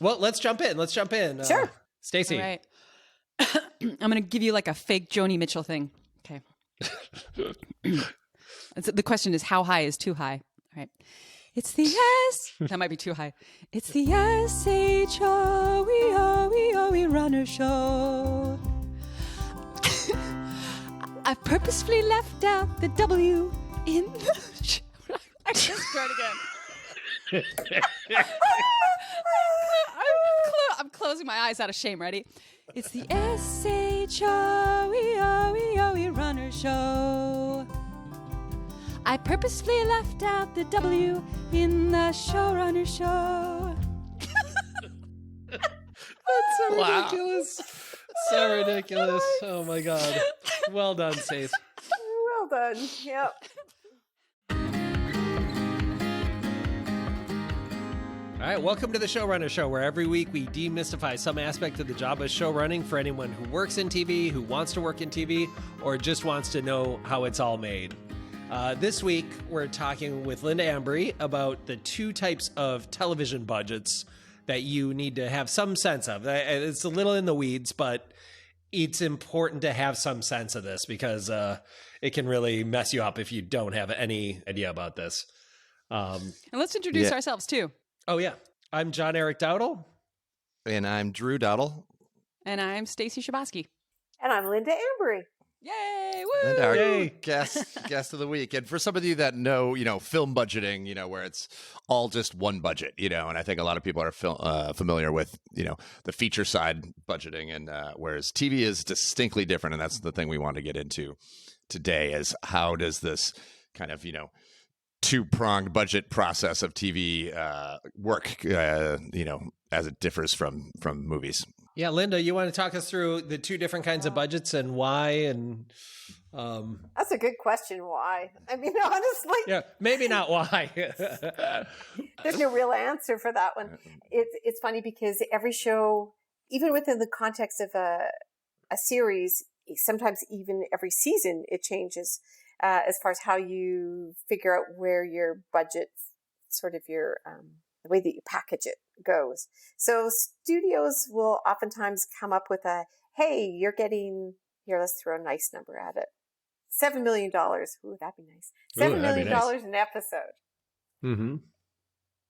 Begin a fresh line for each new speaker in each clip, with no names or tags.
Well, let's jump in.
Sure.
Stacey.
All right. I'm going to give you like a fake Joni Mitchell thing. Okay. The question is, how high is too high? All right. It's the S. That might be too high. It's the S-H-O-E-O-E-O-E runner show. I purposefully left out the W in the I just start again. I'm closing my eyes out of shame. Ready? It's the S-H-O-E-O-E-O-E runner show. I purposefully left out the W in the showrunner show.
That's so ridiculous. So ridiculous. Oh my God. Well done, Stace.
Well done. Yep.
All right, welcome to the Showrunner Show, where every week we demystify some aspect of the job of showrunning for anyone who works in TV, who wants to work in TV, or just wants to know how it's all made. This week, we're talking with Linda Ambury about the two types of television budgets that you need to have some sense of. It's a little in the weeds, but it's important to have some sense of this because it can really mess you up if you don't have any idea about this.
And let's introduce ourselves, too.
Oh, yeah. I'm John Eric Dowdle.
And I'm Drew Dowdle.
And I'm Stacey Shabosky.
And I'm Linda Ambury.
Yay! Woo!
Linda, our
Yay.
guest of the week. And for some of you that know, film budgeting, where it's all just one budget, and I think a lot of people are familiar with, the feature side budgeting, and whereas TV is distinctly different. And that's the thing we want to get into today is how does this kind of, two-pronged budget process of TV work, as it differs from movies.
Yeah, Linda, you want to talk us through the two different kinds of budgets and why? And
That's a good question. Why? I mean, honestly,
yeah, maybe not why.
there's no real answer for that one. It's funny because every show, even within the context of a series, sometimes even every season, it changes as far as how you figure out where your budget, sort of your the way that you package it goes. So studios will oftentimes come up with hey, you're getting, here, let's throw a nice number at it. $7 million. Ooh, that'd be nice. $7 million an episode.
Mm-hmm.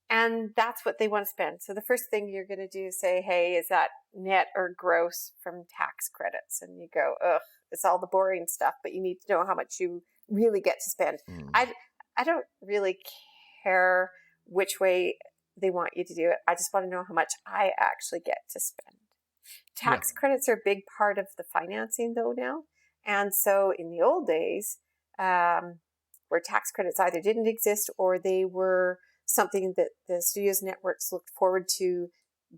And that's what they want to spend. So the first thing you're going to do is say, hey, is that net or gross from tax credits? And you go, ugh, it's all the boring stuff, but you need to know how much you really get to spend. I don't really care which way they want you to do it. I just want to know how much I actually get to spend. Tax credits are a big part of the financing though now. And so in the old days, where tax credits either didn't exist or they were something that the studios networks looked forward to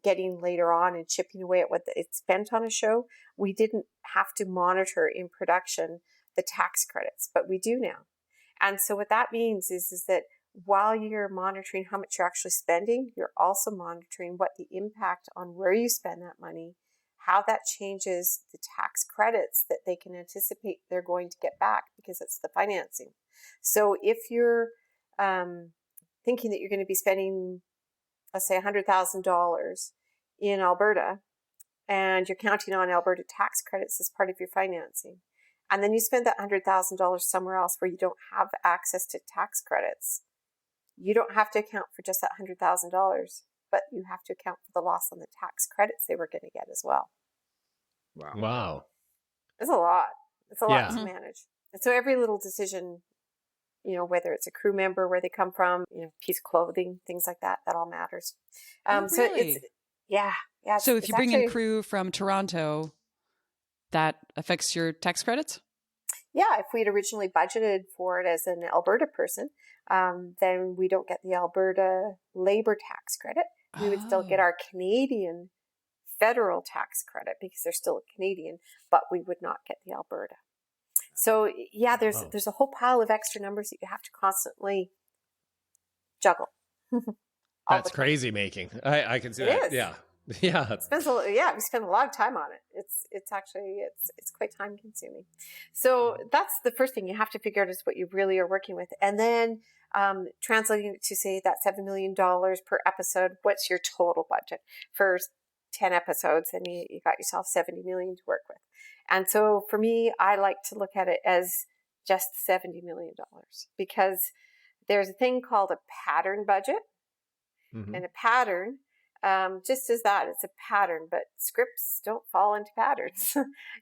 getting later on and chipping away at what it spent on a show, we didn't have to monitor in production the tax credits, but we do now. And so what that means is that while you're monitoring how much you're actually spending, you're also monitoring what the impact on where you spend that money, how that changes the tax credits that they can anticipate they're going to get back because it's the financing. So if you're thinking that you're going to be spending, let's say $100,000 in Alberta, and you're counting on Alberta tax credits as part of your financing, and then you spend that $100,000 somewhere else where you don't have access to tax credits, you don't have to account for just that $100,000, but you have to account for the loss on the tax credits they were going to get as well.
Wow.
It's a lot. It's a lot to manage. And so every little decision, whether it's a crew member, where they come from, piece of clothing, things like that, that all matters.
Really?
So it's, yeah.
So if you bring in crew from Toronto, that affects your tax credits?
Yeah, if we had originally budgeted for it as an Alberta person, then we don't get the Alberta labor tax credit. We would still get our Canadian federal tax credit because they're still a Canadian, but we would not get the Alberta. So yeah, there's a whole pile of extra numbers that you have to constantly juggle.
That's crazy making. I can see
It
that.
is.
Yeah.
We spend a lot of time on it. It's actually quite time consuming. So that's the first thing you have to figure out is what you really are working with. And then translating it to say that $7 million per episode, what's your total budget for 10 episodes? And you got yourself 70 million to work with. And so for me, I like to look at it as just $70 million because there's a thing called a pattern budget.
Mm-hmm.
And a pattern, just as that, it's a pattern, but scripts don't fall into patterns.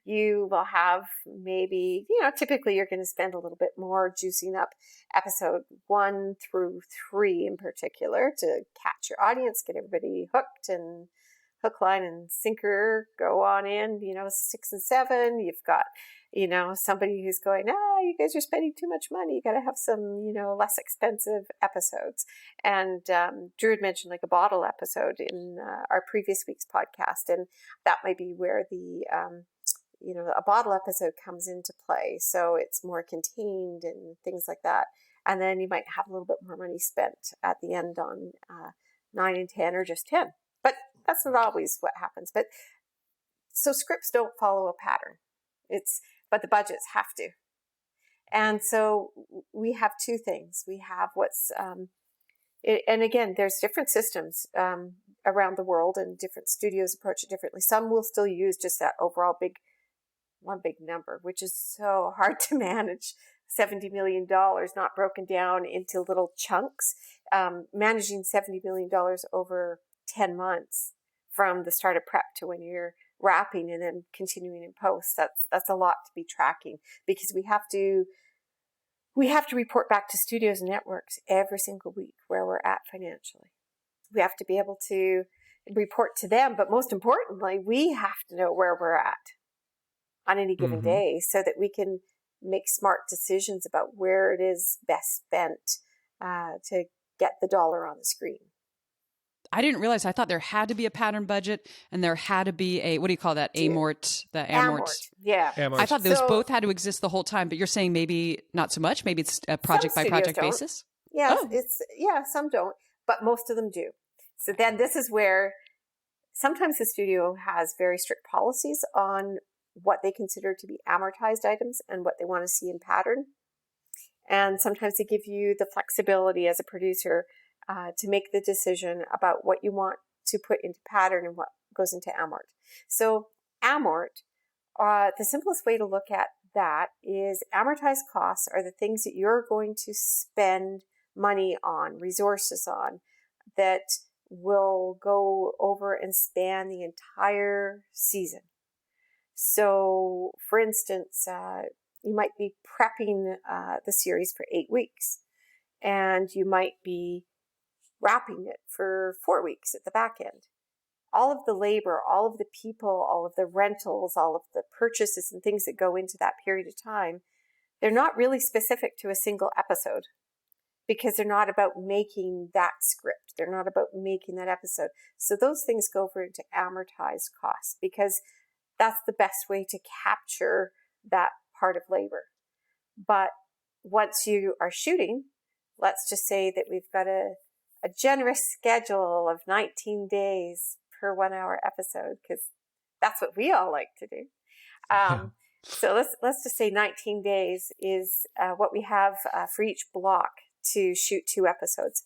You will have maybe, typically you're going to spend a little bit more juicing up episode 1 through 3 in particular to catch your audience, get everybody hooked and hook, line, and sinker, go on in, 6 and 7. You've got, somebody who's going, you guys are spending too much money. You got to have some, less expensive episodes. And Drew had mentioned like a bottle episode in our previous week's podcast. And that might be where the, a bottle episode comes into play. So it's more contained and things like that. And then you might have a little bit more money spent at the end on 9 and 10 or just 10. But that's not always what happens. But so scripts don't follow a pattern. But the budgets have to. And so we have two things. We have what's, and again, there's different systems around the world, and different studios approach it differently. Some will still use just that overall one big number, which is so hard to manage. $70 million, not broken down into little chunks. Managing $70 million over 10 months from the start of prep to when you're wrapping and then continuing in post, that's a lot to be tracking, because we have to report back to studios and networks every single week where we're at financially. We have to be able to report to them, but most importantly, we have to know where we're at on any given
Mm-hmm.
day so that we can make smart decisions about where it is best spent to get the dollar on the screen.
I didn't realize. I thought there had to be a pattern budget and there had to be a, what do you call that? Amort.
Yeah.
Amort.
I thought those both had to exist the whole time, but you're saying maybe not so much. Maybe it's a project by project basis.
Yeah, some don't, but most of them do. So then this is where sometimes the studio has very strict policies on what they consider to be amortized items and what they want to see in pattern. And sometimes they give you the flexibility as a producer to make the decision about what you want to put into pattern and what goes into amort. So amort, the simplest way to look at that is amortized costs are the things that you're going to spend money on, resources on, that will go over and span the entire season. So, for instance, you might be prepping the series for 8 weeks, and you might be wrapping it for 4 weeks at the back end. All of the labor, all of the people, all of the rentals, all of the purchases and things that go into that period of time, they're not really specific to a single episode, because they're not about making that script. They're not about making that episode. So those things go over into amortized costs, because that's the best way to capture that part of labor. But once you are shooting, let's just say that we've got a generous schedule of 19 days per 1 hour episode, because that's what we all like to do. So let's just say 19 days is what we have for each block to shoot 2 episodes.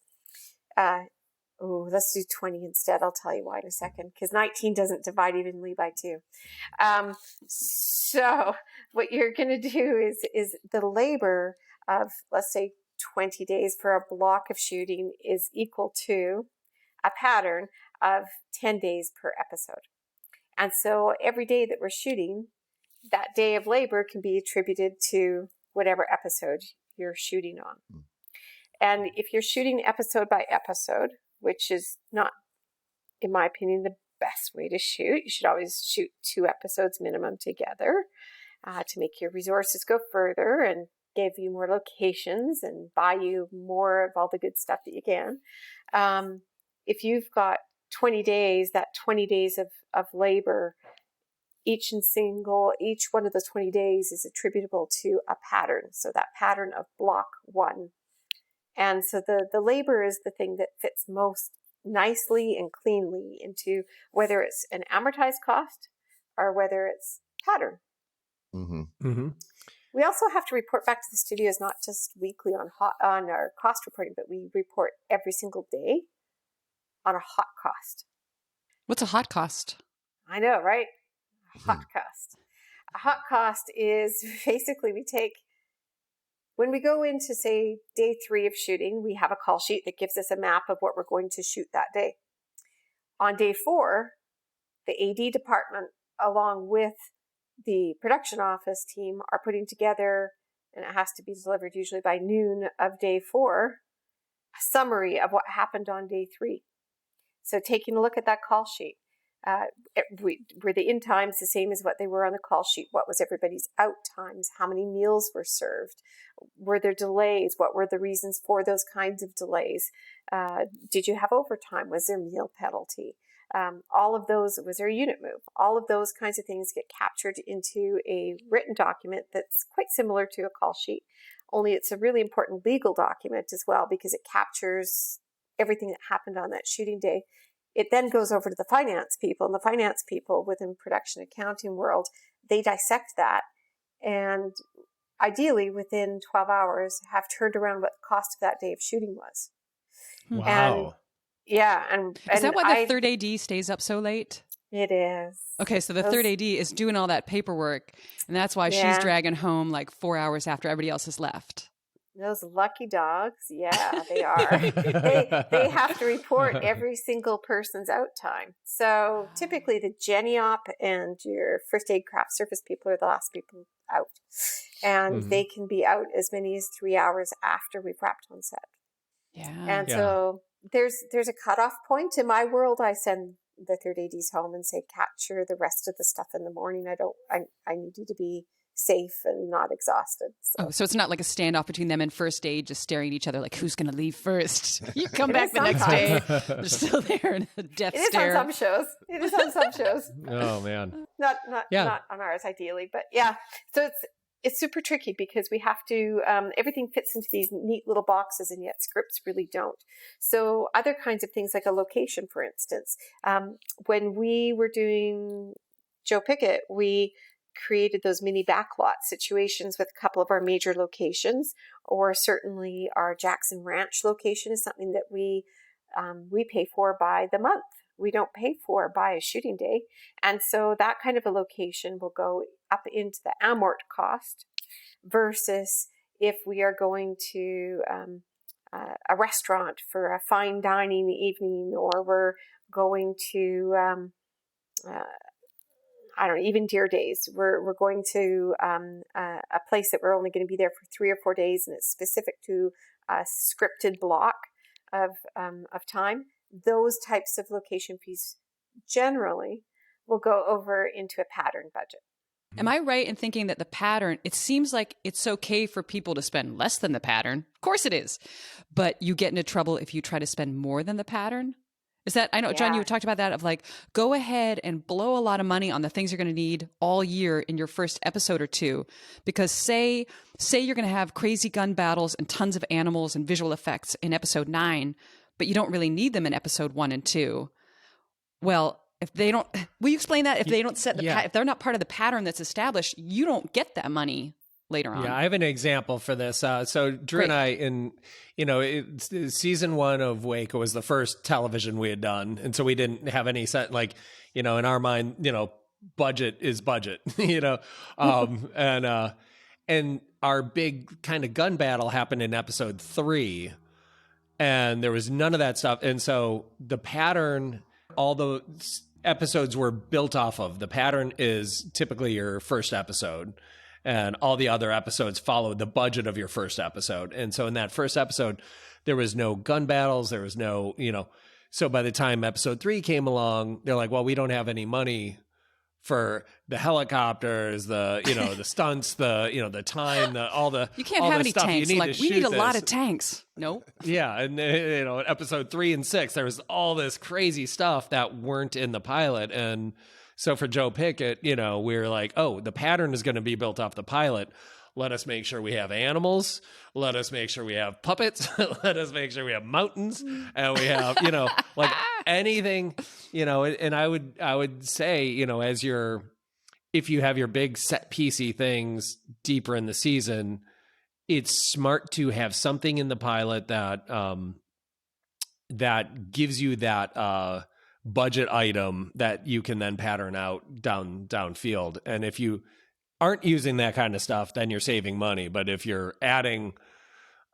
Let's do 20 instead. I'll tell you why in a second, because 19 doesn't divide evenly by 2. So what you're going to do is the labor of, let's say, 20 days for a block of shooting is equal to a pattern of 10 days per episode. And so every day that we're shooting, that day of labor can be attributed to whatever episode you're shooting on. And if you're shooting episode by episode, which is not, in my opinion, the best way to shoot, you should always shoot 2 episodes minimum together to make your resources go further and give you more locations and buy you more of all the good stuff that you can. If you've got 20 days, that 20 days of labor, each one of those 20 days is attributable to a pattern. So that pattern of block 1. And so the labor is the thing that fits most nicely and cleanly into whether it's an amortized cost or whether it's pattern.
Mm-hmm.
Mm-hmm.
We also have to report back to the studios, not just weekly on our cost reporting, but we report every single day on a hot cost.
What's a hot cost?
I know, right? A hot cost. A hot cost is basically when we go into, say, day 3 of shooting, we have a call sheet that gives us a map of what we're going to shoot that day. On day 4, the AD department, along with the production office team, are putting together, and it has to be delivered usually by noon of day 4, a summary of what happened on day 3. So taking a look at that call sheet, were the in times the same as what they were on the call sheet? What was everybody's out times? How many meals were served? Were there delays? What were the reasons for those kinds of delays? Did you have overtime? Was there meal penalty? All of those, was there a unit move? All of those kinds of things get captured into a written document that's quite similar to a call sheet, only it's a really important legal document as well because it captures everything that happened on that shooting day. It then goes over to the finance people, and the finance people within production accounting world, they dissect that and ideally within 12 hours have turned around what the cost of that day of shooting was.
Wow.
And
Is that why the third AD stays up so late?
It is.
Okay, so the third AD is doing all that paperwork, and that's why she's dragging home like 4 hours after everybody else has left.
Those lucky dogs, yeah, they are. they have to report every single person's out time. So typically the Geniop and your first aid craft service people are the last people out. And they can be out as many as 3 hours after we've wrapped on set.
Yeah.
And so there's a cutoff point. In my world, I send the third ADs home and say, capture the rest of the stuff in the morning. I need you to be safe and not exhausted.
So it's not like a standoff between them and first aid, just staring at each other like, who's going to leave first? You come back the next day, they're still there in a death stare.
It is on some shows.
Oh man.
Not on ours ideally, but yeah. So it's super tricky because we have to, everything fits into these neat little boxes and yet scripts really don't. So other kinds of things like a location, for instance, when we were doing Joe Pickett, we created those mini backlot situations with a couple of our major locations, or certainly our Jackson Ranch location is something that we pay for by the month. We don't pay for by a shooting day. And so that kind of a location will go up into the amort cost versus if we are going to a restaurant for a fine dining evening, or we're going to I don't know, even Deer Days. We're going to a place that we're only going to be there for 3 or 4 days, and it's specific to a scripted block of time. Those types of location fees generally will go over into a pattern budget.
Am I right in thinking that the pattern, it seems like it's okay for people to spend less than the pattern? Of course it is. But you get into trouble if you try to spend more than the pattern? Is that, I know, John, you talked about that of like, go ahead and blow a lot of money on the things you're going to need all year in your first episode or two. Because say you're going to have crazy gun battles and tons of animals and visual effects in episode 9, but you don't really need them in episode 1 and 2. Well, if they don't, will you explain that? If they don't set the, if they're not part of the pattern that's established, you don't get that money later on.
Yeah, I have an example for this. So Drew and I, season 1 of Waco was the first television we had done. And so we didn't have any set, like, in our mind, budget is budget, and our big kind of gun battle happened in episode 3, and there was none of that stuff. And so the pattern, all the episodes were built off of, the pattern is typically your first episode. And all the other episodes follow the budget of your first episode. And so in that first episode, there was no gun battles. There was no, so by the time episode 3 came along, they're like, well, we don't have any money for the helicopters, the stunts, the time, all the
you can't
all
have
the
any
stuff
tanks.
you need
Like
to
we need a
shoot
lot
this.
of tanks. Nope.
Yeah, and in episode 3 and 6, there was all this crazy stuff that weren't in the pilot. And so for Joe Pickett, we were like, oh, the pattern is going to be built off the pilot. Let us make sure we have animals. Let us make sure we have puppets. Let us make sure we have mountains, and we have, like anything, and I would say, as you're if you have your big set piecey things deeper in the season, it's smart to have something in the pilot that that gives you that budget item that you can then pattern out downfield. And if you aren't using that kind of stuff, then you're saving money. But if you're adding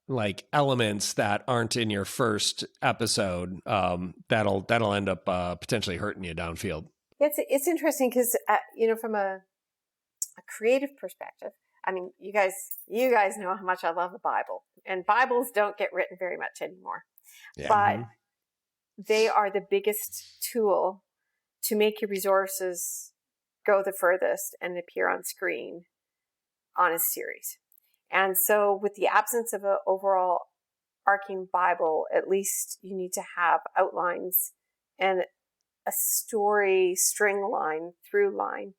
like elements that aren't in your first episode, that'll end up potentially hurting you downfield.
It's interesting because from a creative perspective, I mean, you guys know how much I love the Bible, and Bibles don't get written very much anymore.
Yeah.
But they are the biggest tool to make your resources go the furthest and appear on screen on a series. And so with the absence of an overall arcing Bible, at least you need to have outlines and a story string line, through line,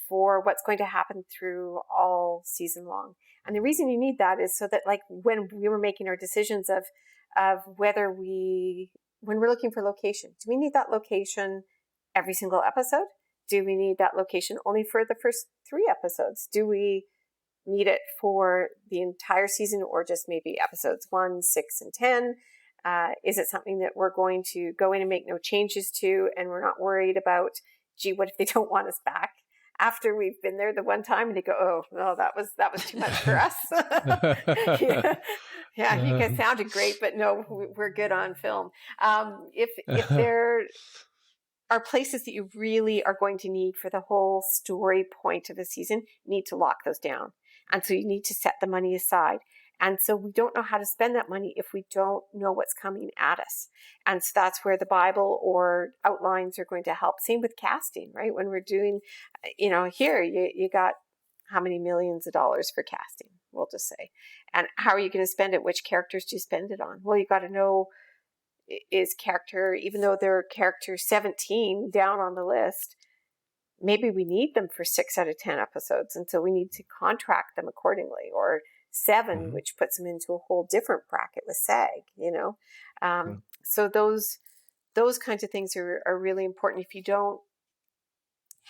for what's going to happen through all season long. And the reason you need that is so that, like, when we were making our decisions of whether when we're looking for location, do we need that location every single episode? Do we need that location only for the first 3 episodes? Do we need it for the entire season, or just maybe episodes 1, 6, and 10? Is it something that we're going to go in and make no changes to, and we're not worried about, gee, what if they don't want us back after we've been there the one time and they go, oh, no, that was too much for us. Yeah, you guys sounded great, but no, we're good on film. If there are places that you really are going to need for the whole story point of a season, you need to lock those down. And so you need to set the money aside. And so we don't know how to spend that money if we don't know what's coming at us. And so that's where the Bible or outlines are going to help. Same with casting, right? When we're doing, here you got how many millions of dollars for casting, we'll just say. And how are you going to spend it? Which characters do you spend it on? Well, you got to know, is character, even though they're character 17 down on the list, maybe we need them for 6 out of 10 episodes. And so we need to contract them accordingly, or 7, which puts them into a whole different bracket with SAG, So those kinds of things are really important. If you don't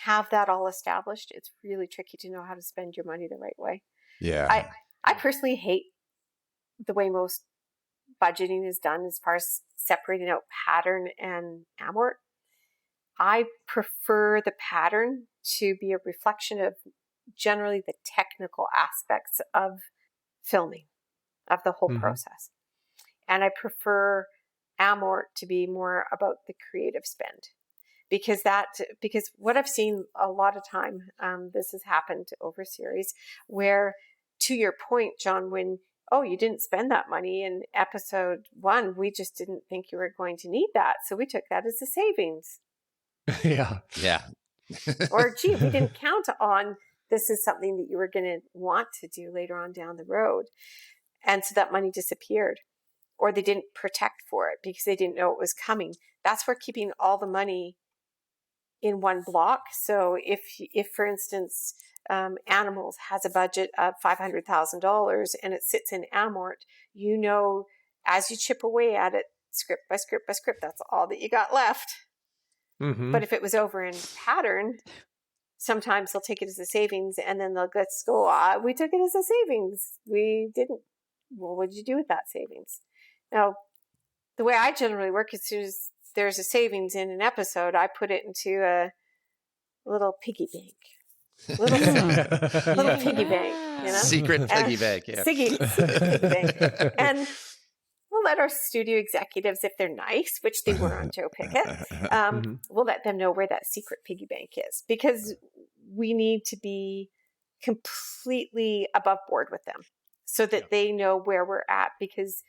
have that all established, it's really tricky to know how to spend your money the right way.
Yeah.
I personally hate the way most budgeting is done as far as separating out pattern and amort. I prefer the pattern to be a reflection of generally the technical aspects of filming, of the whole process. And I prefer amort to be more about the creative spend. Because what I've seen a lot of time, this has happened over series, where, to your point, John, when, you didn't spend that money in episode 1, we just didn't think you were going to need that. So we took that as a savings.
Yeah.
Or, gee, we didn't count on this is something that you were going to want to do later on down the road. And so that money disappeared. Or they didn't protect for it because they didn't know it was coming. That's where keeping all the money in one block. So if for instance, Animals has a budget of $500,000 and it sits in amort, as you chip away at it, script by script by script, that's all that you got left. But if it was over in pattern, sometimes they'll take it as a savings and then they'll let's go, we took it as a savings. We didn't. Well, what did you do with that savings? Now, the way I generally work, as soon as there's a savings in an episode, I put it into a little piggy bank. Little piggy bank,
Secret piggy bank, yeah.
Secret piggy bank. And we'll let our studio executives, if they're nice, which they were on Joe Pickett, we'll let them know where that secret piggy bank is, because we need to be completely above board with them so that they know where we're at, because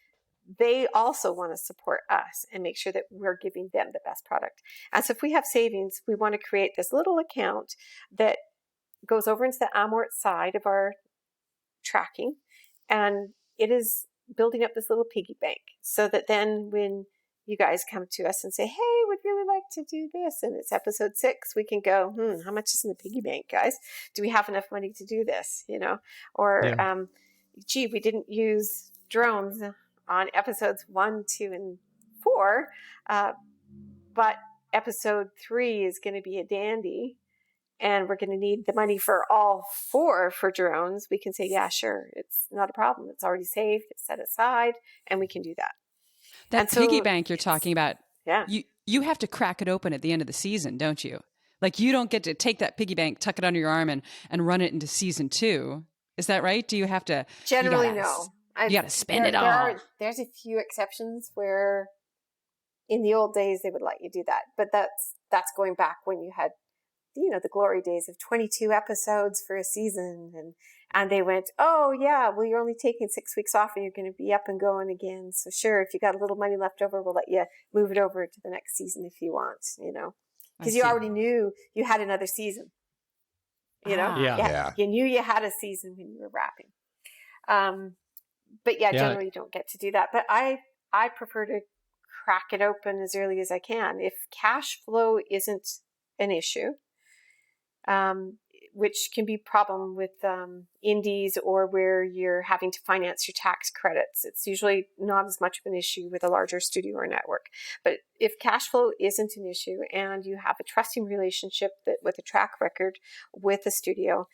they also want to support us and make sure that we're giving them the best product. And so if we have savings, we want to create this little account that goes over into the amort side of our tracking. And it is building up this little piggy bank so that then when you guys come to us and say, hey, we'd really like to do this, and it's episode 6, we can go, how much is in the piggy bank, guys? Do we have enough money to do this? Or, gee, we didn't use drones on episodes 1, 2, and 4, but episode 3 is going to be a dandy. and we're going to need the money for all 4 for drones, we can say, yeah, sure, it's not a problem. It's already saved, it's set aside, and we can do that.
That piggy bank you're talking about,
yeah,
you have to crack it open at the end of the season, don't you? Like, you don't get to take that piggy bank, tuck it under your arm, and run it into season 2. Is that right? Do you have to?
Generally, no.
You got to spend it all.
There's a few exceptions where in the old days they would let you do that, but that's going back when you had, the glory days of 22 episodes for a season, and they went, oh yeah, well, you're only taking 6 weeks off and you're going to be up and going again. So sure, if you got a little money left over, we'll let you move it over to the next season if you want, because you already knew you had another season. You knew you had a season when you were wrapping. But generally you don't get to do that. But I prefer to crack it open as early as I can. If cash flow isn't an issue, which can be a problem with indies or where you're having to finance your tax credits, it's usually not as much of an issue with a larger studio or network. But if cash flow isn't an issue and you have a trusting relationship with a track record with a studio,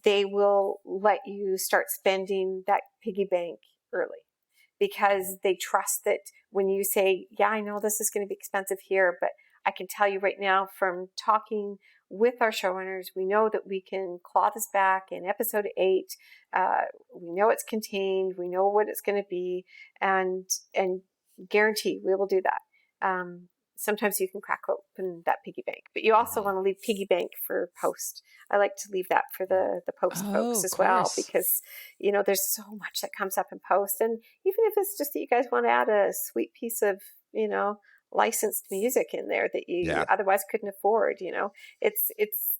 they will let you start spending that piggy bank early, because they trust that when you say, yeah, I know this is going to be expensive here, but I can tell you right now from talking with our showrunners, we know that we can claw this back in episode 8. We know it's contained. We know what it's going to be, and guarantee we will do that. Sometimes you can crack open that piggy bank, but you also want to leave piggy bank for post. I like to leave that for the post folks as well, because there's so much that comes up in post, and even if it's just that you guys want to add a sweet piece of licensed music in there that you otherwise couldn't afford, it's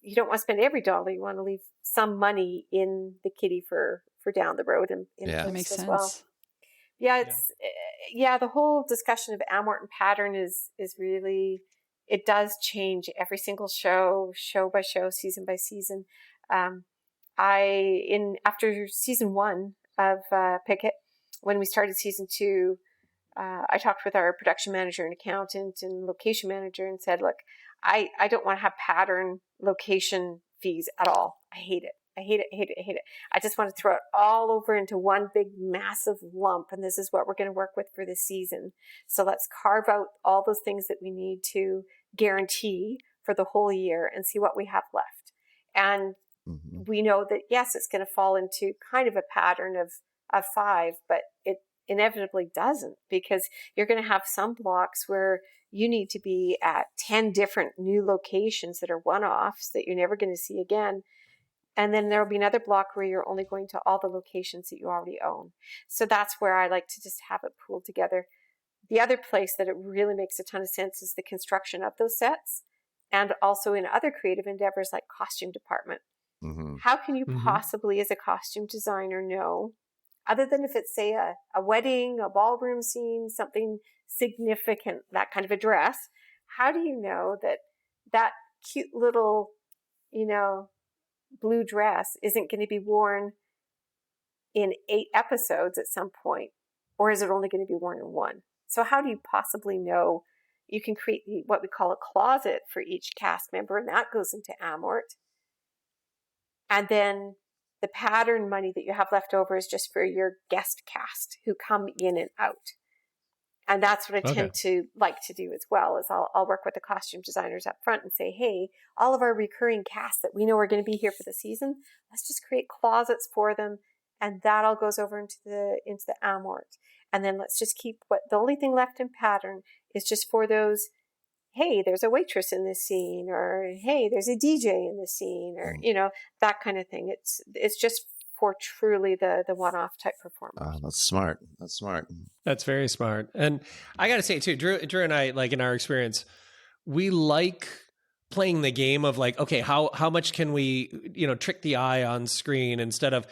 you don't want to spend every dollar. You want to leave some money in the kitty for down the road and in
that
post
makes
as
sense.
well. The whole discussion of amort and pattern is really, it does change every single show by show, season by season. After season 1 of Pickett, when we started season 2, I talked with our production manager and accountant and location manager and said, look, I don't want to have pattern location fees at all. I hate it. I just want to throw it all over into one big massive lump, and this is what we're going to work with for this season. So let's carve out all those things that we need to guarantee for the whole year and see what we have left. And we know that, yes, it's going to fall into kind of a pattern of 5, but it inevitably doesn't, because you're going to have some blocks where you need to be at 10 different new locations that are one-offs that you're never going to see again. And then there'll be another block where you're only going to all the locations that you already own. So that's where I like to just have it pooled together. The other place that it really makes a ton of sense is the construction of those sets, and also in other creative endeavors like costume department. How can you possibly, as a costume designer, know, other than if it's, say, a wedding, a ballroom scene, something significant, that kind of a dress, how do you know that cute little, blue dress isn't going to be worn in 8 episodes at some point, or is it only going to be worn in 1? So how do you possibly know? You can create what we call a closet for each cast member, and that goes into amort. And then the pattern money that you have left over is just for your guest cast who come in and out. And that's what I tend to like to do as well, is I'll work with the costume designers up front and say, hey, all of our recurring cast that we know are going to be here for the season, let's just create closets for them. And that all goes over into the amort. And then let's just keep the only thing left in pattern is just for those, hey, there's a waitress in this scene, or hey, there's a DJ in this scene, or, that kind of thing. It's just for truly the one-off type performance.
That's smart.
That's very smart. And I got to say too, Drew and I, like in our experience, we like playing the game of like, okay, how much can we, trick the eye on screen instead of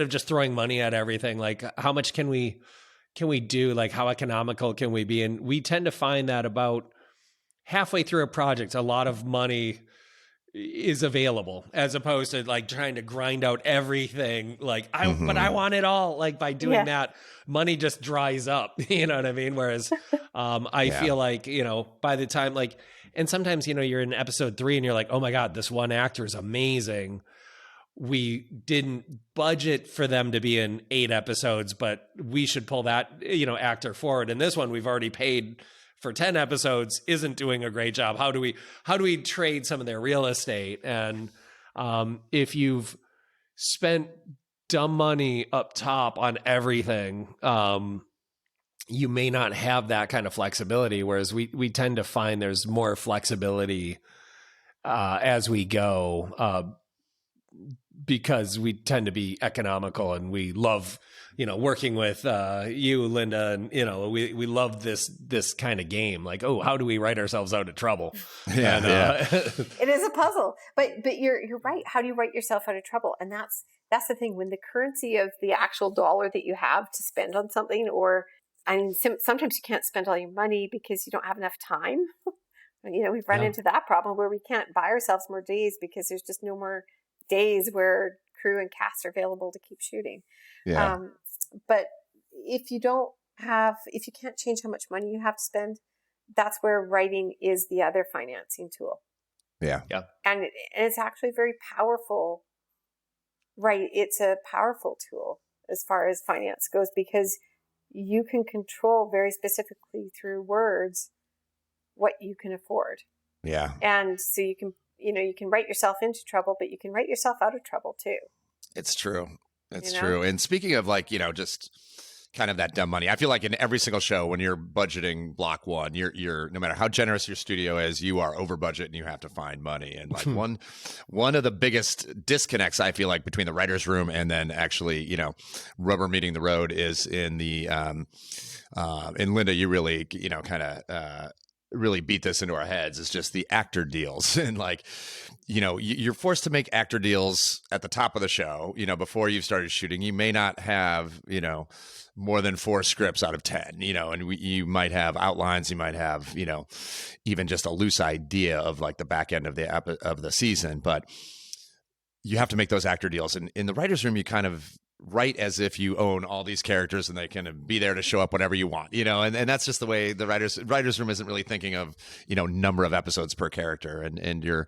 just throwing money at everything? Like, how much can we do? Like, how economical can we be? And we tend to find that about halfway through a project, a lot of money is available, as opposed to like trying to grind out everything. Like but I want it all. Like by doing that, money just dries up. You know what I mean? Whereas I feel like, by the time and sometimes, you're in episode 3 and you're like, oh my God, this one actor is amazing. We didn't budget for them to be in 8 episodes, but we should pull that, actor forward. And this one we've already paid for 10 episodes, isn't doing a great job. How do we trade some of their real estate? And if you've spent dumb money up top on everything, you may not have that kind of flexibility. Whereas we tend to find there's more flexibility as we go, because we tend to be economical, and we love, working with you, Linda, and we love this kind of game. Like, oh, how do we write ourselves out of trouble?
It is a puzzle, but you're right. How do you write yourself out of trouble? And that's the thing. When the currency of the actual dollar that you have to spend on something, or sometimes you can't spend all your money because you don't have enough time. We've run into that problem where we can't buy ourselves more days because there's just no more days where crew and cast are available to keep shooting. But if you can't change how much money you have to spend, that's where writing is the other financing tool. And it's actually very powerful, right? It's a powerful tool as far as finance goes, because you can control very specifically through words what you can afford. And so you can write yourself into trouble, but you can write yourself out of trouble too.
It's true. It's true. And speaking of just kind of that dumb money, I feel like in every single show, when you're budgeting block one, you're no matter how generous your studio is, you are over budget and you have to find money. And like one of the biggest disconnects I feel like between the writer's room and then actually, rubber meeting the road is in the, and Linda, you really, kind of, really beat this into our heads, is just the actor deals. And like, you're forced to make actor deals at the top of the show, before you've started shooting. You may not have, more than 4 scripts out of 10, and you might have outlines, you might have, even just a loose idea of like the back end of the season, but you have to make those actor deals. And in the writer's room, you kind of write as if you own all these characters and they can be there to show up whenever you want, and that's just the way the writer's room isn't really thinking of, number of episodes per character. And your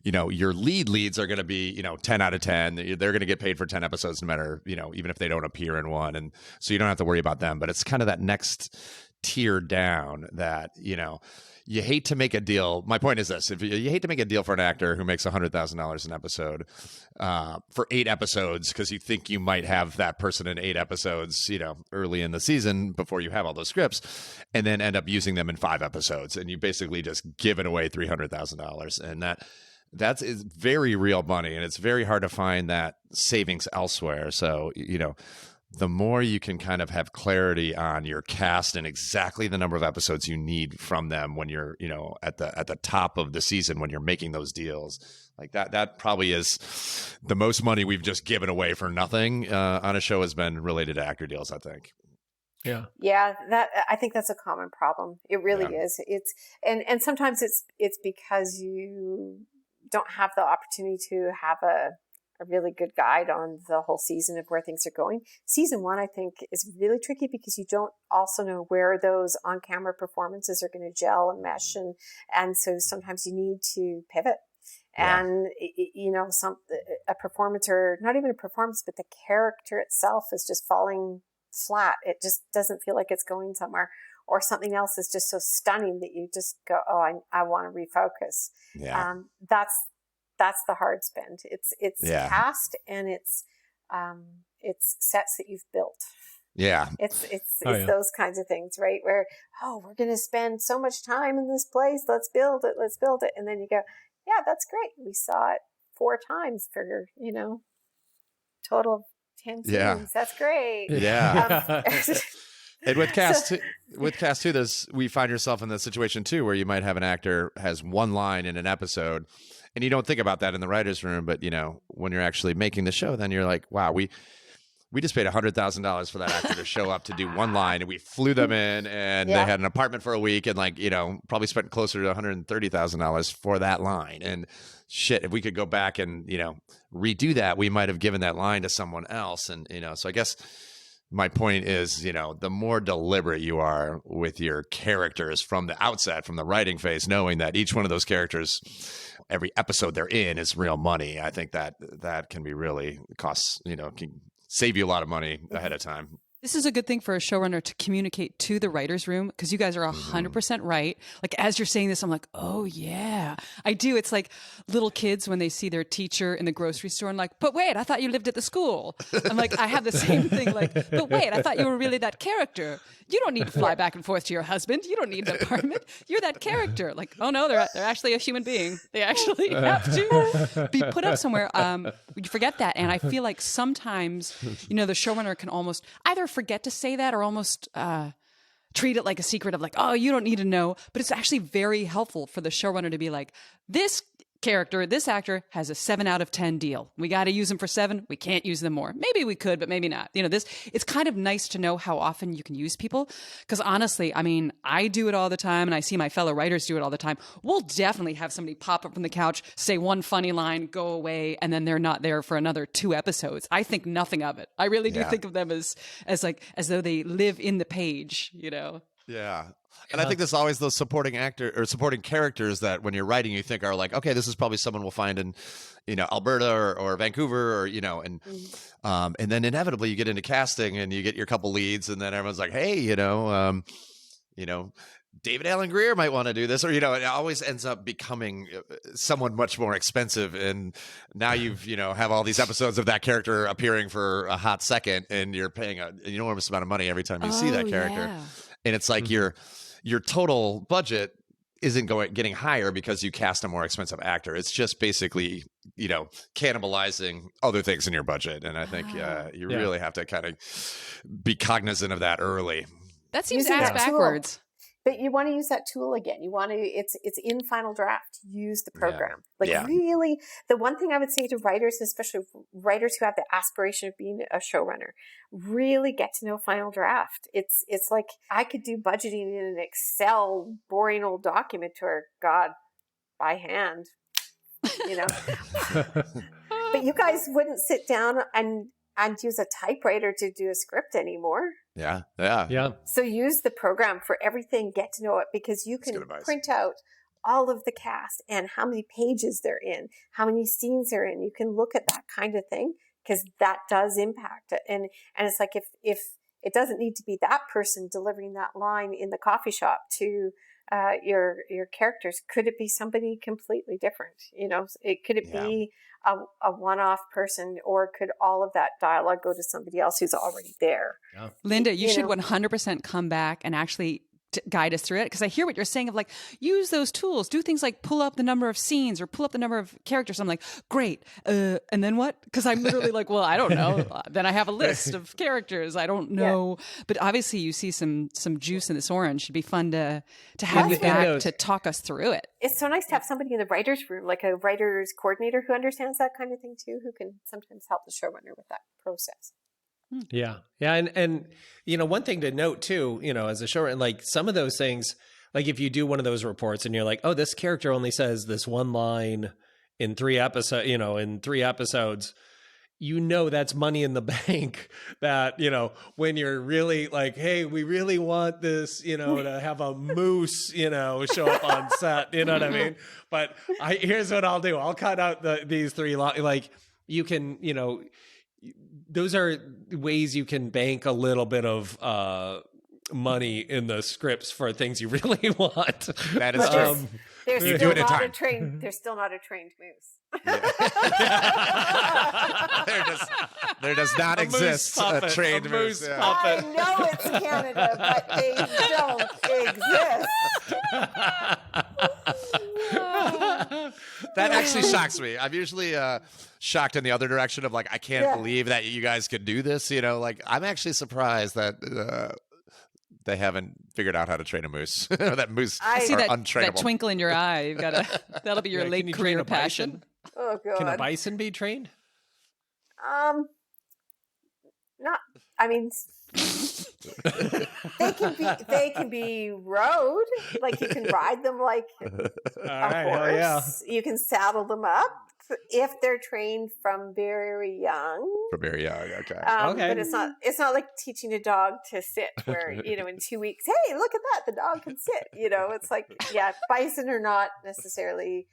leads are going to be, 10 out of 10. They're going to get paid for 10 episodes no matter, even if they don't appear in one. And so you don't have to worry about them, but it's kind of that next tier down that, you hate to make a deal. My point is this: if you hate to make a deal for an actor who makes $100,000 an episode for 8 episodes, because you think you might have that person in 8 episodes, early in the season before you have all those scripts, and then end up using them in 5 episodes, and you basically just given away $300,000, and that's very real money, and it's very hard to find that savings elsewhere. So the more you can kind of have clarity on your cast and exactly the number of episodes you need from them when you're, at the top of the season, when you're making those deals, like that probably is the most money we've just given away for nothing on a show has been related to actor deals, I think.
Yeah, I think that's a common problem. It really is. It's and sometimes it's because you don't have the opportunity to have a really good guide on the whole season of where things are going. Season 1, I think, is really tricky because you don't also know where those on-camera performances are going to gel and mesh. And so sometimes you need to pivot. And, a performance, or not even a performance, but the character itself is just falling flat. It just doesn't feel like it's going somewhere. Or something else is just so stunning that you just go, oh, I want to refocus. That's the hard spend. It's cast, and it's sets that you've built. It's those kinds of things, right? Where, we're going to spend so much time in this place. Let's build it. And then you go, yeah, that's great. We saw it 4 times for, total of 10 scenes. That's great.
And with cast too, we find yourself in the situation too, where you might have an actor has one line in an episode, and you don't think about that in the writer's room, but when you're actually making the show, then you're like, wow, we just paid $100,000 for that actor to show up to do one line, and we flew them in, and they had an apartment for a week, and like, you know, probably spent closer to $130,000 for that line. And shit, if we could go back and, you know, redo that, we might have given that line to someone else. And, you know, so I guess my point is, you know, the more deliberate you are with your characters from the outset, from the writing phase, knowing that each one of those characters, every episode they're in is real money, I think that can be really costs, you know, can save you a lot of money ahead of time.
This is a good thing for a showrunner to communicate to the writer's room, because you guys are 100% right. Like, as you're saying this, I'm like, oh, yeah, I do. It's like little kids when they see their teacher in the grocery store and like, but wait, I thought you lived at the school. I'm like, I have the same thing. Like, but wait, I thought you were really that character. You don't need to fly back and forth to your husband. You don't need an apartment. You're that character. Like, oh, no, they're actually a human being. They actually have to be put up somewhere. You forget that. And I feel like sometimes, you know, the showrunner can almost either forget to say that or almost treat it like a secret of like, oh, you don't need to know. But it's actually very helpful for the showrunner to be like, this character, this actor has a 7 out of 10 deal. We got to use them for 7. We can't use them more. Maybe we could, but maybe not. You know, it's kind of nice to know how often you can use people. Because honestly, I mean, I do it all the time and I see my fellow writers do it all the time. We'll definitely have somebody pop up from the couch, say one funny line, go away, and then they're not there for another 2 episodes. I think nothing of it. I really do think of them as though they live in the page, you know?
Yeah. And I think there's always those supporting actor or supporting characters that when you're writing, you think are like, okay, this is probably someone we'll find in, you know, Alberta or Vancouver or, you know, and then inevitably you get into casting and you get your couple leads and then everyone's like, hey, you know, David Alan Grier might want to do this, or, you know, it always ends up becoming someone much more expensive. And now you've, you know, have all these episodes of that character appearing for a hot second and you're paying an enormous amount of money every time you see that character.
Yeah.
And it's like your total budget isn't getting higher because you cast a more expensive actor. It's just basically, you know, cannibalizing other things in your budget. And I think you really have to kind of be cognizant of that early.
That seems
Using
ass
that tool.
backwards.
But you want to use that tool again. You want to, it's in final draft. Use the program. Really, the one thing I would say to writers, especially writers who have the aspiration of being a showrunner, really get to know final draft. It's like I could do budgeting in an Excel boring old document or God by hand, you know. But you guys wouldn't sit down and use a typewriter to do a script anymore.
Yeah.
So use the program for everything, get to know it, because you can print out all of the cast and how many pages they're in, how many scenes they're in. You can look at that kind of thing because that does impact it. And it's like if it doesn't need to be that person delivering that line in the coffee shop to your characters, could it be somebody completely different? You know, could it be a one-off person, or could all of that dialogue go to somebody else who's already there?
Yeah.
Linda, you should 100% come back and actually guide us through it, because I hear what you're saying of like, use those tools, do things like pull up the number of scenes or pull up the number of characters. I'm like, great. And then what? Because I'm literally like, well, I don't know. Then I have a list of characters. I don't know. Yeah. But obviously you see some juice in this orange. It'd be fun to have you back to talk us through it.
It's so nice to have somebody in the writer's room, like a writer's coordinator who understands that kind of thing too, who can sometimes help the showrunner with that process.
Yeah. And, you know, one thing to note too, you know, as a showrunner, like some of those things, like if you do one of those reports and you're like, oh, this character only says this one line in 3 episodes, you know, that's money in the bank that, you know, when you're really like, hey, we really want this, you know, to have a moose, you know, show up on set, you know what I mean? But here's what I'll do. I'll cut out these 3 like you can, you know, those are ways you can bank a little bit of money in the scripts for things you really want.
That is true.
There's still not a trained moose.
There does not exist a trained moose.
Yeah.
I know it's Canada, but they don't exist.
That actually shocks me. I'm usually shocked in the other direction of like, I can't believe that you guys could do this. You know, like I'm actually surprised that they haven't figured out how to train a moose. That moose
I see
are untrainable.
That twinkle in your eye. You've got to. That'll be your late career passion.
Oh God!
Can a bison be trained?
not. I mean, they can be rode. Like you can ride them like
All
a
right,
horse.
hell yeah.
You can saddle them up if they're trained from very young.
From very young, okay.
Okay.
But it's not like teaching a dog to sit where, in 2 weeks, hey, look at that, the dog can sit. It's like, yeah, bison are not necessarily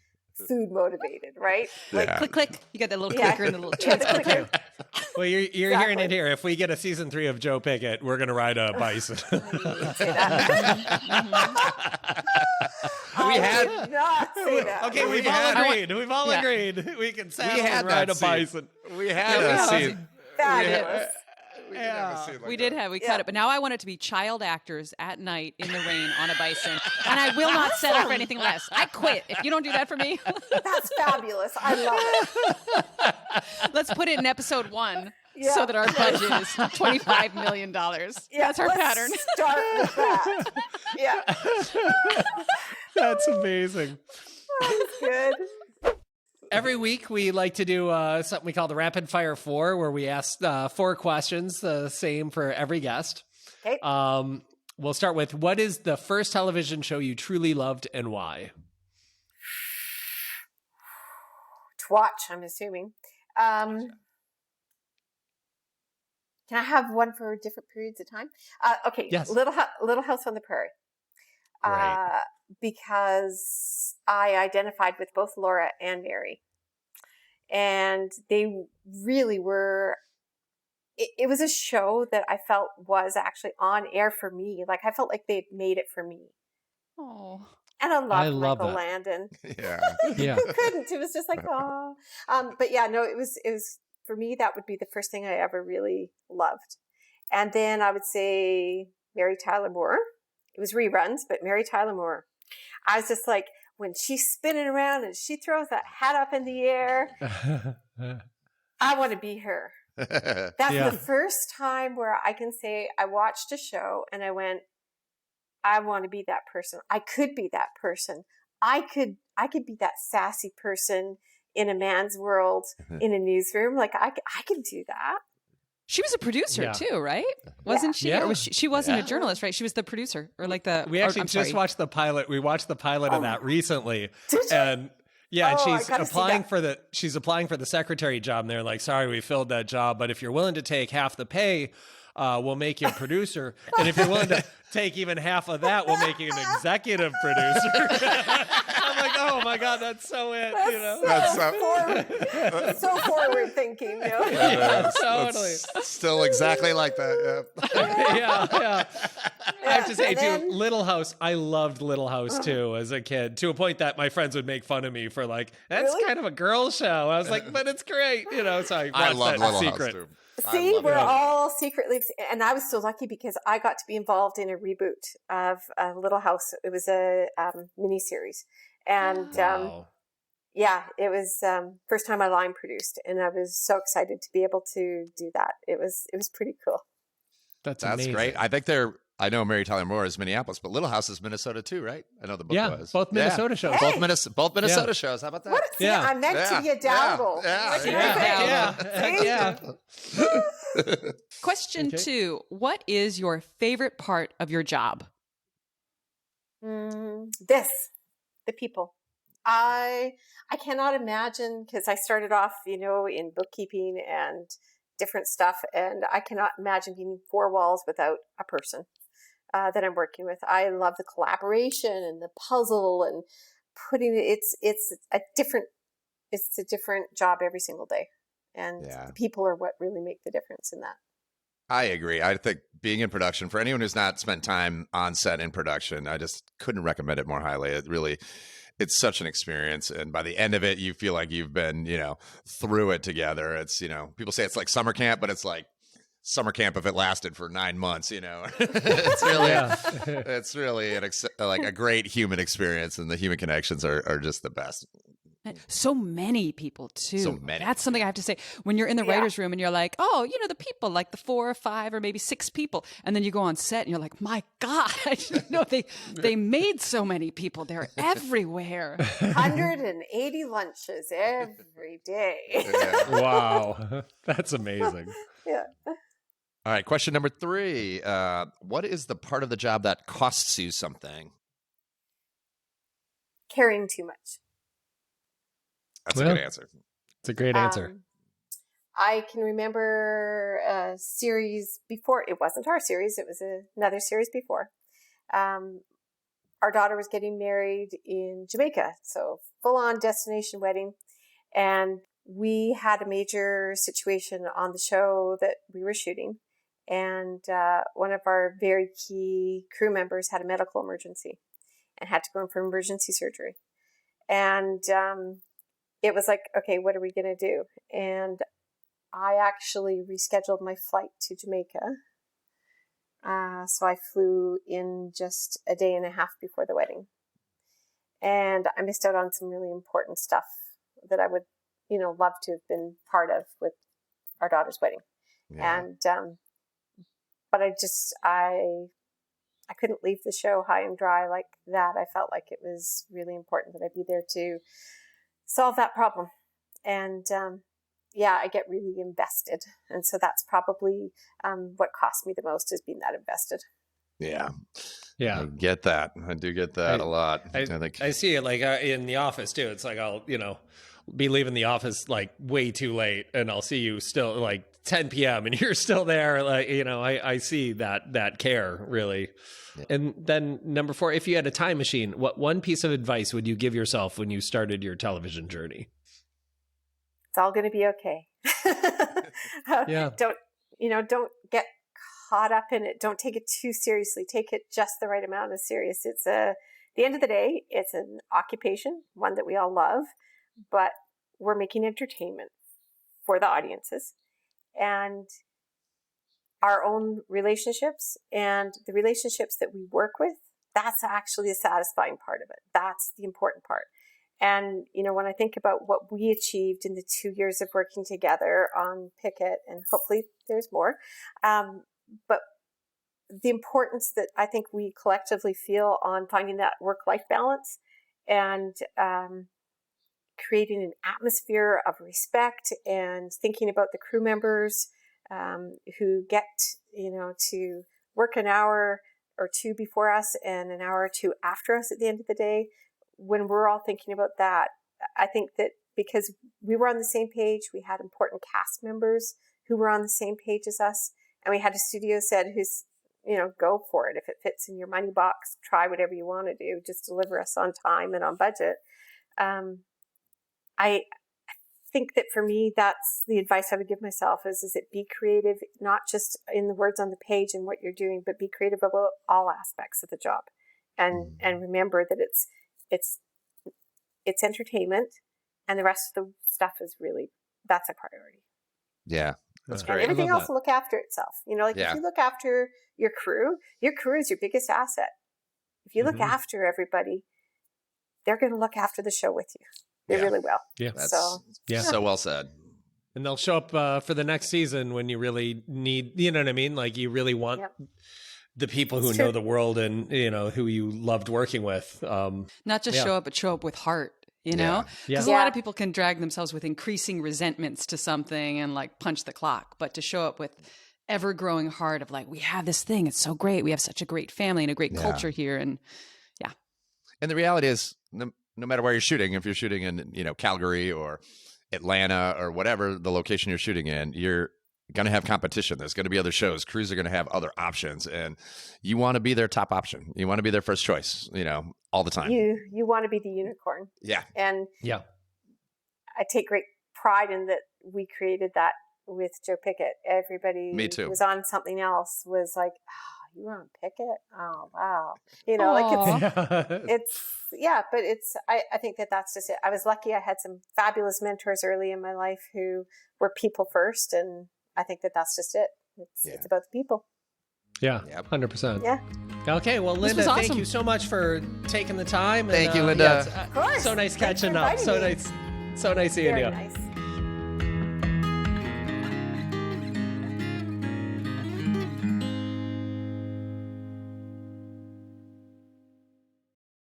food motivated, right? Like,
Yeah.
Click, click. You got that little
Yeah.
clicker and the little
Yeah,
chance
the
clicker.
Well, you're
Exactly.
hearing it here. If we get a season 3 of Joe Pickett, we're going to ride a bison.
say that.
We had-
I did not say that.
Okay, we've
had-
all agreed. We've all
Yeah.
agreed. We can saddle
had
and ride
that
a
scene.
bison.
We had
Yeah.
a scene.
Fabulous.
We did have a scene like
We did
that.
have, we
Yeah.
cut it, but now I want it to be child actors at night in the rain on a bison. And I will not settle for anything less. I quit. If you don't do that for me,
That's fabulous. I love it.
let's put it in episode 1
Yeah.
so that our budget is $25 million.
Yeah,
That's our
let's
pattern.
Start with that. Yeah,
That's amazing.
that's good.
Every week, we like to do something we call the Rapid Fire 4, where we ask 4 questions, the same for every guest.
Okay.
We'll start with, what is the first television show you truly loved and why?
To watch, I'm assuming. Can I have one for different periods of time? Okay.
Yes.
Little House on the Prairie.
Right.
Because I identified with both Laura and Mary. And they really were, it was a show that I felt was actually on air for me. Like I felt like they'd made it for me.
Oh.
And I loved
I love
Michael
that.
Landon.
Yeah.
Yeah.
Who couldn't? It was just like, oh. But yeah, no, it was for me, that would be the first thing I ever really loved. And then I would say Mary Tyler Moore. It was reruns, but Mary Tyler Moore. I was just like, when she's spinning around and she throws that hat up in the air, I want to be her. That's
Yeah.
the first time where I can say I watched a show and I went, I want to be that person. I could be that person. I could be that sassy person in a man's world in a newsroom. Like I could do that.
She was a producer
Yeah.
too, right? Wasn't she?
Yeah.
Or was she wasn't
Yeah.
a journalist, right? She was the producer or like the.
We actually
I'm
just
sorry.
watched the pilot. We watched the pilot of that recently.
Did you?
And yeah, and
Oh, I
she's
gotta see
applying
that.
she's applying for the secretary job, and they're like, sorry, we filled that job, but if you're willing to take half the pay, we'll make you a producer. And if you're willing to take even half of that, we'll make you an executive producer. I'm like, oh my God, that's so it.
That's
so forward thinking.
Yeah, totally.
Still exactly like that. Yeah.
Yeah. I have to say,
And
too,
then-
Little House, I loved Little House, too, as a kid, to a point that my friends would make fun of me for, like, that's
Really?
kind of a girl show. I was like, but it's great. So I
I
watched
love
that
Little
secret.
House too. I
See,
love
we're
it.
all secretly, and I was so lucky because I got to be involved in a reboot of Little House. It was a miniseries, and
Wow.
yeah, it was first time I line produced, and I was so excited to be able to do that. It was pretty cool.
That's
That's
amazing.
great. I know Mary Tyler Moore is Minneapolis, but Little House is Minnesota too, right? I know the book
Yeah,
was.
both Minnesota shows.
Hey.
Both Minnesota shows. How about that?
What? See,
Yeah.
I'm meant to be a dabble.
Yeah.
What can
Yeah.
I say?
Yeah.
See?
Question
Okay.
2: what is your favorite part of your job?
The people. I cannot imagine, because I started off, in bookkeeping and different stuff, and I cannot imagine being 4 walls without a person that I'm working with. I love the collaboration and the puzzle and putting it. It's a different job every single day, and
Yeah.
the people are what really make the difference in that.
I agree. I think being in production, for anyone who's not spent time on set in production, I just couldn't recommend it more highly. It's such an experience. And by the end of it, you feel like you've been, through it together. It's, people say it's like summer camp, but it's like summer camp if it lasted for 9 months, It's really, it's really like a great human experience, and the human connections are just the best.
So many people too.
So many.
That's something I have to say. When you're in the
Yeah.
writer's room and you're like, oh, the people, like the 4 or 5 or maybe 6 people. And then you go on set and you're like, my God, I didn't know they made so many people. They're everywhere.
180 lunches every day.
Yeah.
Wow. That's amazing.
Yeah.
All right, question number 3. What is the part of the job that costs you something?
Caring too much.
That's a good answer.
It's a great answer.
I can remember a series before. It wasn't our series. It was another series before. Our daughter was getting married in Jamaica. So full-on destination wedding. And we had a major situation on the show that we were shooting. And one of our very key crew members had a medical emergency and had to go in for emergency surgery. And it was like, okay, what are we going to do? And I actually rescheduled my flight to Jamaica. So I flew in just a day and a half before the wedding. And I missed out on some really important stuff that I would, love to have been part of with our daughter's wedding. Yeah. And, but I couldn't leave the show high and dry like that. I felt like it was really important that I be there to solve that problem. And, I get really invested. And so that's probably what cost me the most, is being that invested.
Yeah.
Yeah.
I get that. I do get that a lot.
I see it like in the office too. It's like I'll, be leaving the office like way too late, and I'll see you still like 10 p.m. and you're still there. Like, I see that care really. Yeah. And then number 4, if you had a time machine, what one piece of advice would you give yourself when you started your television journey?
It's all going to be okay.
Yeah.
Don't get caught up in it. Don't take it too seriously. Take it just the right amount of serious. It's at the end of the day, it's an occupation, one that we all love, but we're making entertainment for the audiences, and our own relationships and the relationships that we work with. That's actually the satisfying part of it. That's the important part. And, when I think about what we achieved in the 2 years of working together on Picket, and hopefully there's more, but the importance that I think we collectively feel on finding that work-life balance and creating an atmosphere of respect, and thinking about the crew members who get, to work an hour or two before us and an hour or two after us at the end of the day. When we're all thinking about that, I think that because we were on the same page, we had important cast members who were on the same page as us, and we had a studio set who's, go for it. If it fits in your money box, try whatever you want to do, just deliver us on time and on budget. I think that for me, that's the advice I would give myself is it be creative, not just in the words on the page and what you're doing, but be creative about all aspects of the job. And remember that it's entertainment, and the rest of the stuff is really, that's a priority.
Yeah, that's
and
great.
Everything else will look after itself. If you look after your crew is your biggest asset. If you look after everybody, they're going to look after the show with you. They really will.
Yeah.
That's so well said.
And they'll show up for the next season when you really need, you know what I mean? Like you really want the people who know the world and, who you loved working with.
Not just show up, but show up with heart, you know? Because a lot of people can drag themselves with increasing resentments to something and like punch the clock. But to show up with ever-growing heart of like, we have this thing. It's so great. We have such a great family and a great culture here. And
And the reality is, no matter where you're shooting, if you're shooting in, Calgary or Atlanta or whatever the location you're shooting in, you're going to have competition. There's going to be other shows. Crews are going to have other options, and you want to be their top option. You want to be their first choice, all the time.
You want to be the unicorn.
Yeah.
And I take great pride in that we created that with Joe Pickett. Everybody who was on something else was like, you were on Picket? Oh, wow. I think that's just it. I was lucky I had some fabulous mentors early in my life who were people first. And I think that's just it. It's about the people.
Yeah, 100%.
Yeah.
Okay, well, Linda, thank you so much for taking the time.
Thank you, Linda.
So nice catching up. So nice seeing you.
Nice.